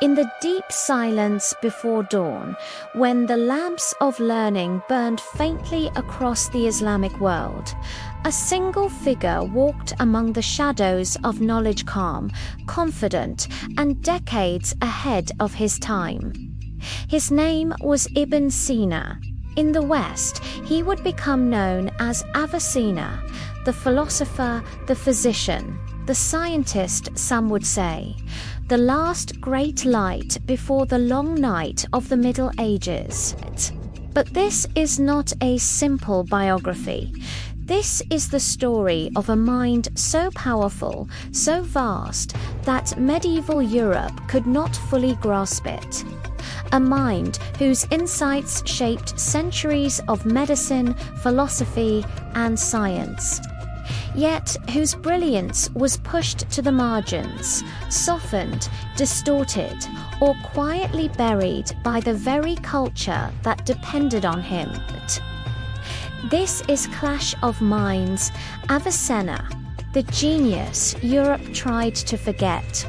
In the deep silence before dawn, when the lamps of learning burned faintly across the Islamic world, a single figure walked among the shadows of knowledge, calm, confident, and decades ahead of his time. His name was Ibn Sina. In the West, he would become known as Avicenna, the philosopher, the physician, the scientist, some would say, the last great light before the long night of the Middle Ages. But this is not a simple biography. This is the story of a mind so powerful, so vast, that medieval Europe could not fully grasp it. A mind whose insights shaped centuries of medicine, philosophy, and science. Yet whose brilliance was pushed to the margins, softened, distorted, or quietly buried by the very culture that depended on him. This is Clash of Minds, Avicenna, the genius Europe tried to forget.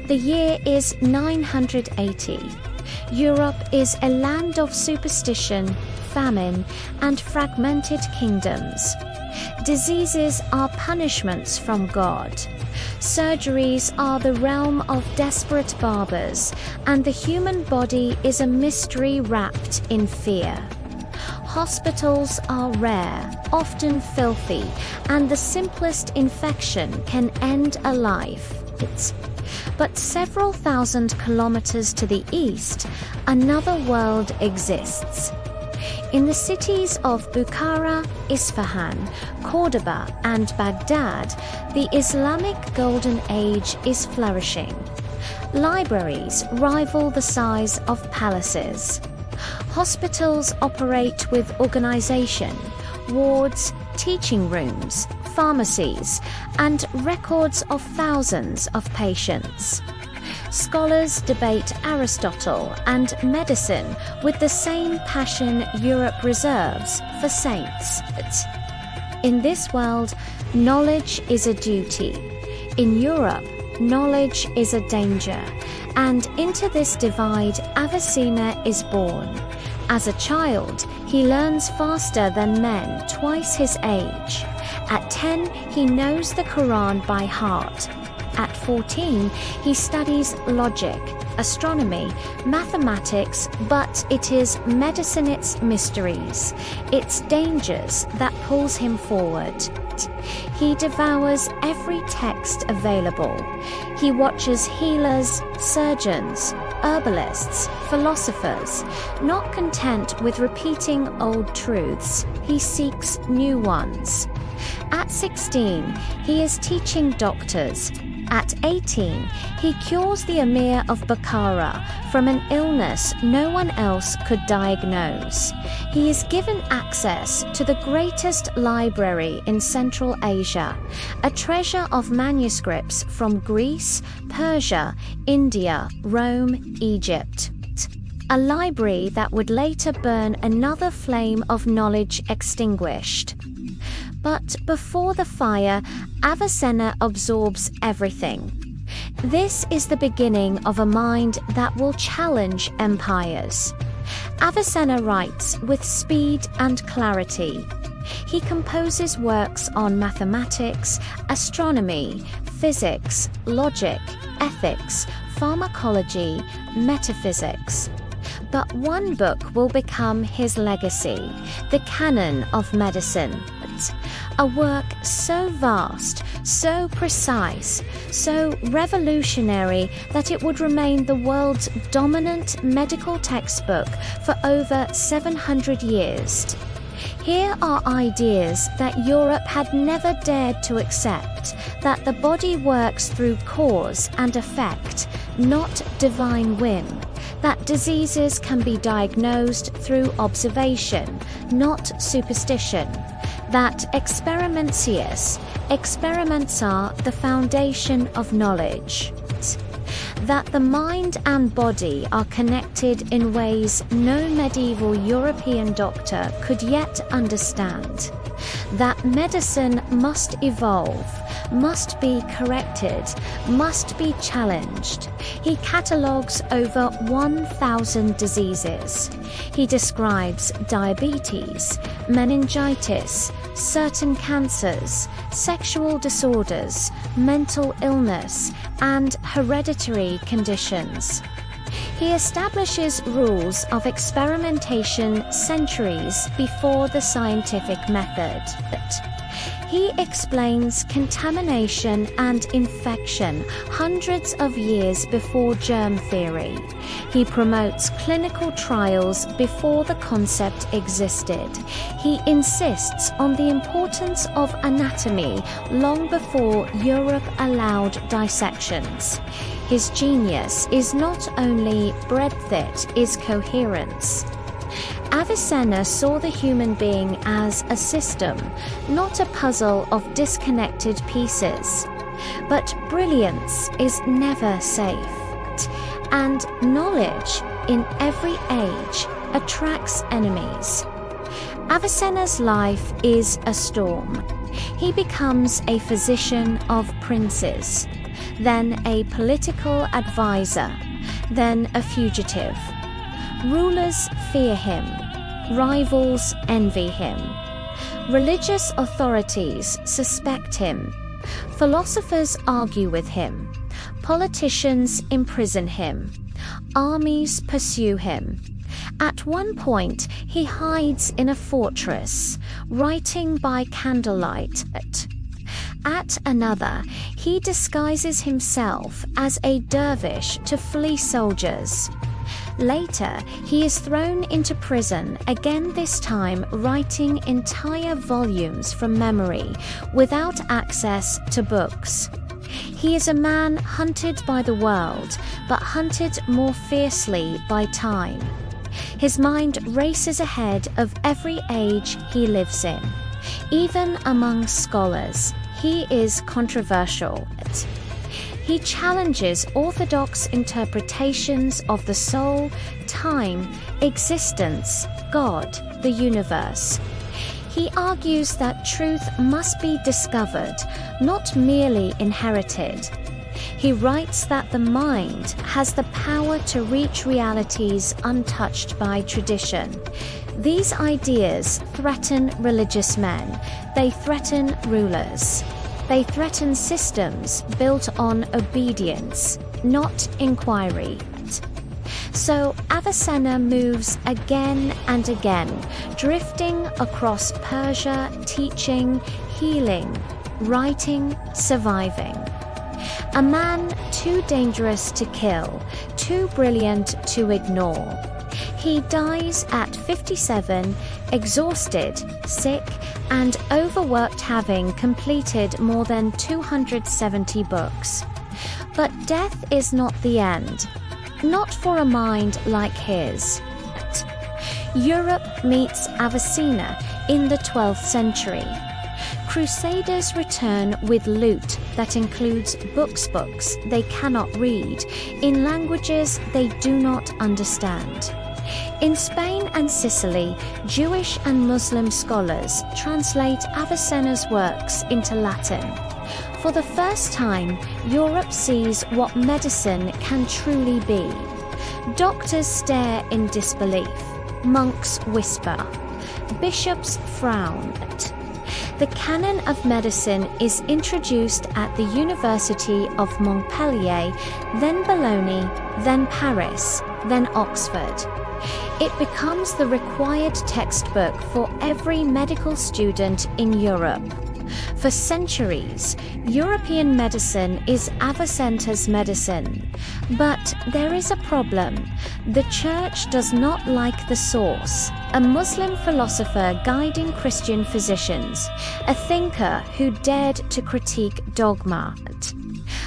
The year is 980. Europe is a land of superstition, famine, and fragmented kingdoms. Diseases are punishments from God. Surgeries are the realm of desperate barbers, and the human body is a mystery wrapped in fear. Hospitals are rare, often filthy, and the simplest infection can end a life. But several thousand kilometers to the east, another world exists. In the cities of Bukhara, Isfahan, Cordoba, and Baghdad, the Islamic Golden Age is flourishing. Libraries rival the size of palaces. Hospitals operate with organization, wards, teaching rooms, pharmacies, and records of thousands of patients. Scholars debate Aristotle and medicine with the same passion Europe reserves for saints. In this world, knowledge is a duty. In Europe, knowledge is a danger. And into this divide, Avicenna is born. As a child, he learns faster than men twice his age. At 10, he knows the Quran by heart. At 14, he studies logic, astronomy, mathematics, but it is medicine, its mysteries, its dangers that pulls him forward. He devours every text available. He watches healers, surgeons, herbalists, philosophers. Not content with repeating old truths, he seeks new ones. At 16, he is teaching doctors. At 18, he cures the Emir of Bukhara from an illness no one else could diagnose. He is given access to the greatest library in Central Asia, a treasure of manuscripts from Greece, Persia, India, Rome, Egypt. A library that would later burn another flame of knowledge extinguished. But before the fire, Avicenna absorbs everything. This is the beginning of a mind that will challenge empires. Avicenna writes with speed and clarity. He composes works on mathematics, astronomy, physics, logic, ethics, pharmacology, metaphysics. But one book will become his legacy, the Canon of medicine. A work so vast, so precise, so revolutionary that it would remain the world's dominant medical textbook for over 700 years. Here are ideas that Europe had never dared to accept, that the body works through cause and effect, not divine whim, that diseases can be diagnosed through observation, not superstition, that experiments are the foundation of knowledge, that the mind and body are connected in ways no medieval European doctor could yet understand, that medicine must evolve, must be corrected, must be challenged. He catalogues over 1,000 diseases. He describes diabetes, meningitis, certain cancers, sexual disorders, mental illness, and hereditary conditions. He establishes rules of experimentation centuries before the scientific method. He explains contamination and infection hundreds of years before germ theory. He promotes clinical trials before the concept existed. He insists on the importance of anatomy long before Europe allowed dissections. His genius is not only breadth, it is coherence. Avicenna saw the human being as a system, not a puzzle of disconnected pieces. But brilliance is never safe, and knowledge in every age attracts enemies. Avicenna's life is a storm. He becomes a physician of princes, then a political advisor, then a fugitive. Rulers fear him, rivals envy him. Religious authorities suspect him. Philosophers argue with him. Politicians imprison him. Armies pursue him. At one point, he hides in a fortress, writing by candlelight. At another, he disguises himself as a dervish to flee soldiers. Later, he is thrown into prison, again this time writing entire volumes from memory, without access to books. He is a man hunted by the world, but hunted more fiercely by time. His mind races ahead of every age he lives in. Even among scholars, he is controversial. He challenges orthodox interpretations of the soul, time, existence, God, the universe. He argues that truth must be discovered, not merely inherited. He writes that the mind has the power to reach realities untouched by tradition. These ideas threaten religious men. They threaten rulers. They threaten systems built on obedience, not inquiry. So Avicenna moves again and again, drifting across Persia, teaching, healing, writing, surviving. A man too dangerous to kill, too brilliant to ignore. He dies at 57, exhausted, sick, and overworked, having completed more than 270 books. But death is not the end, not for a mind like his. Europe meets Avicenna in the 12th century. Crusaders return with loot that includes books they cannot read, in languages they do not understand. In Spain and Sicily, Jewish and Muslim scholars translate Avicenna's works into Latin. For the first time, Europe sees what medicine can truly be. Doctors stare in disbelief. Monks whisper. Bishops frown. The Canon of medicine is introduced at the University of Montpellier, then Bologna, then Paris, then Oxford. It becomes the required textbook for every medical student in Europe. For centuries, European medicine is Avicenna's medicine. But there is a problem. The Church does not like the source. A Muslim philosopher guiding Christian physicians, a thinker who dared to critique dogma,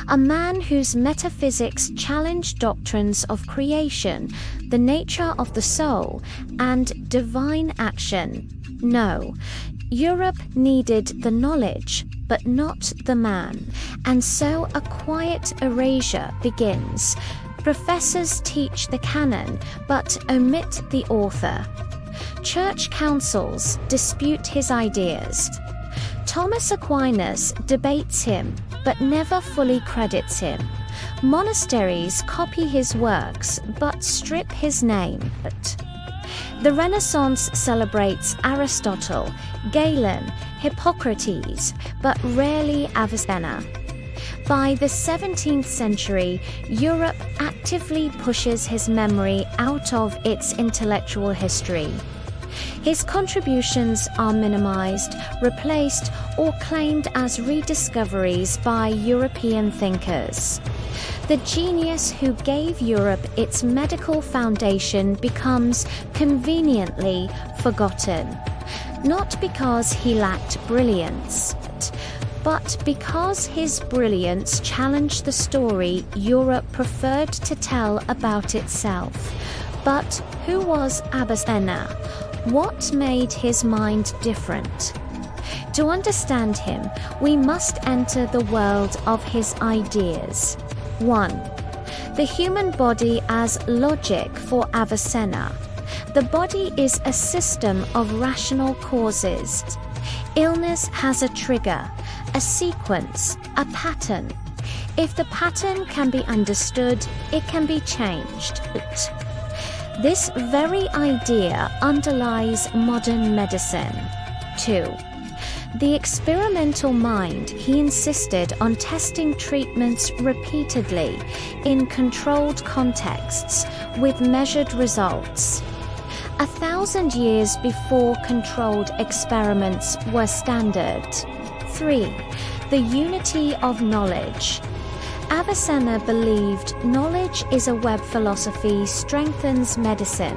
a man whose metaphysics challenged doctrines of creation, the nature of the soul, and divine action. No, Europe needed the knowledge, but not the man, and so a quiet erasure begins. Professors teach the canon, but omit the author. Church councils dispute his ideas. Thomas Aquinas debates him, but never fully credits him. Monasteries copy his works, but strip his name. The Renaissance celebrates Aristotle, Galen, Hippocrates, but rarely Avicenna. By the 17th century, Europe actively pushes his memory out of its intellectual history. His contributions are minimized, replaced, or claimed as rediscoveries by European thinkers. The genius who gave Europe its medical foundation becomes conveniently forgotten, not because he lacked brilliance, but because his brilliance challenged the story Europe preferred to tell about itself. But who was Avicenna? What made his mind different? To understand him, we must enter the world of his ideas. 1. The human body as logic for Avicenna. The body is a system of rational causes. Illness has a trigger, a sequence, a pattern. If the pattern can be understood, it can be changed. This very idea underlies modern medicine. 2. The experimental mind, he insisted on testing treatments repeatedly in controlled contexts with measured results. 1,000 years before controlled experiments were standard. 3. The unity of knowledge. Avicenna believed knowledge is a web. Philosophy strengthens medicine,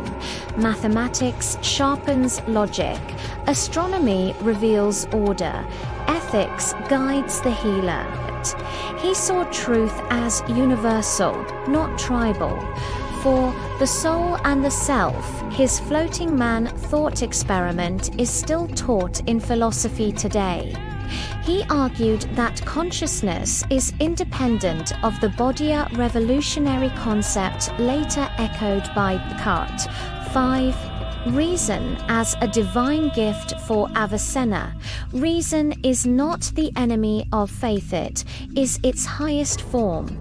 mathematics sharpens logic, astronomy reveals order, ethics guides the healer. He saw truth as universal, not tribal. For the soul and the self, his floating man thought experiment is still taught in philosophy today. He argued that consciousness is independent of the body, a revolutionary concept later echoed by Descartes. 5. Reason as a divine gift for Avicenna. Reason is not the enemy of faith, it is its highest form.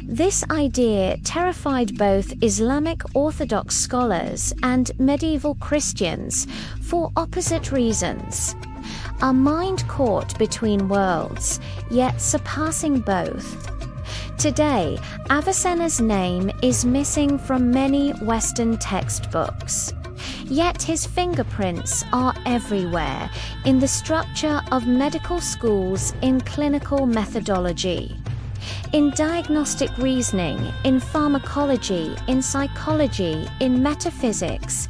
This idea terrified both Islamic Orthodox scholars and medieval Christians for opposite reasons. A mind caught between worlds, yet surpassing both. Today, Avicenna's name is missing from many Western textbooks. Yet his fingerprints are everywhere in the structure of medical schools, in clinical methodology, in diagnostic reasoning, in pharmacology, in psychology, in metaphysics,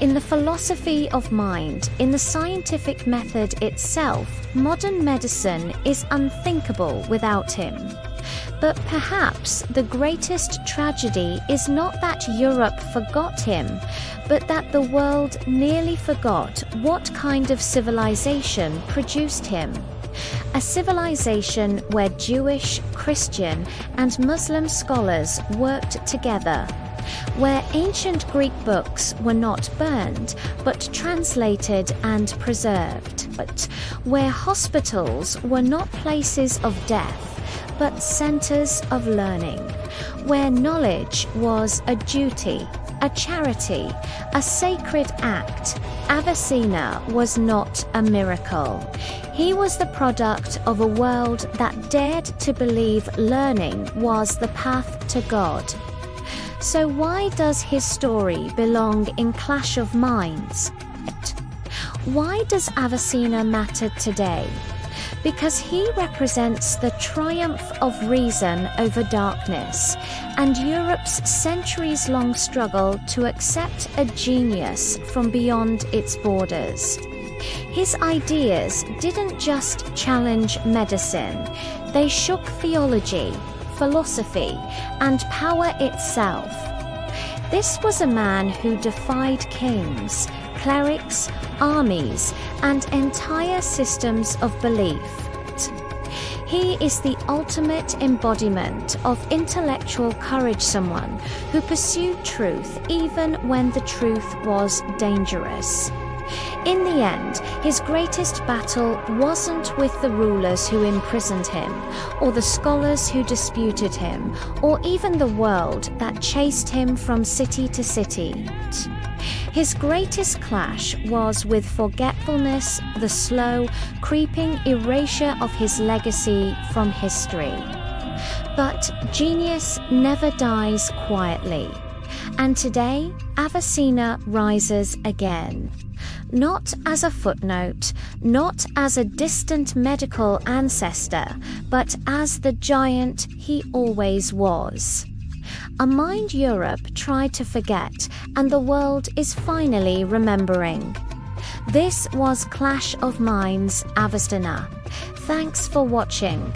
in the philosophy of mind, in the scientific method itself. Modern medicine is unthinkable without him. But perhaps the greatest tragedy is not that Europe forgot him, but that the world nearly forgot what kind of civilization produced him. A civilization where Jewish, Christian, and Muslim scholars worked together, where ancient Greek books were not burned, but translated and preserved, but where hospitals were not places of death, but centers of learning, where knowledge was a duty, a charity, a sacred act. Avicenna was not a miracle. He was the product of a world that dared to believe learning was the path to God. So why does his story belong in Clash of Minds? Why does Avicenna matter today? Because he represents the triumph of reason over darkness, and Europe's centuries-long struggle to accept a genius from beyond its borders. His ideas didn't just challenge medicine, they shook theology, philosophy, and power itself. This was a man who defied kings, clerics, armies, and entire systems of belief. He is the ultimate embodiment of intellectual courage, someone who pursued truth even when the truth was dangerous. In the end, his greatest battle wasn't with the rulers who imprisoned him, or the scholars who disputed him, or even the world that chased him from city to city. His greatest clash was with forgetfulness, the slow, creeping erasure of his legacy from history. But genius never dies quietly. And today, Avicenna rises again. Not as a footnote, not as a distant medical ancestor, but as the giant he always was. A mind Europe tried to forget, and the world is finally remembering. This was Clash of Minds Avicenna. Thanks for watching.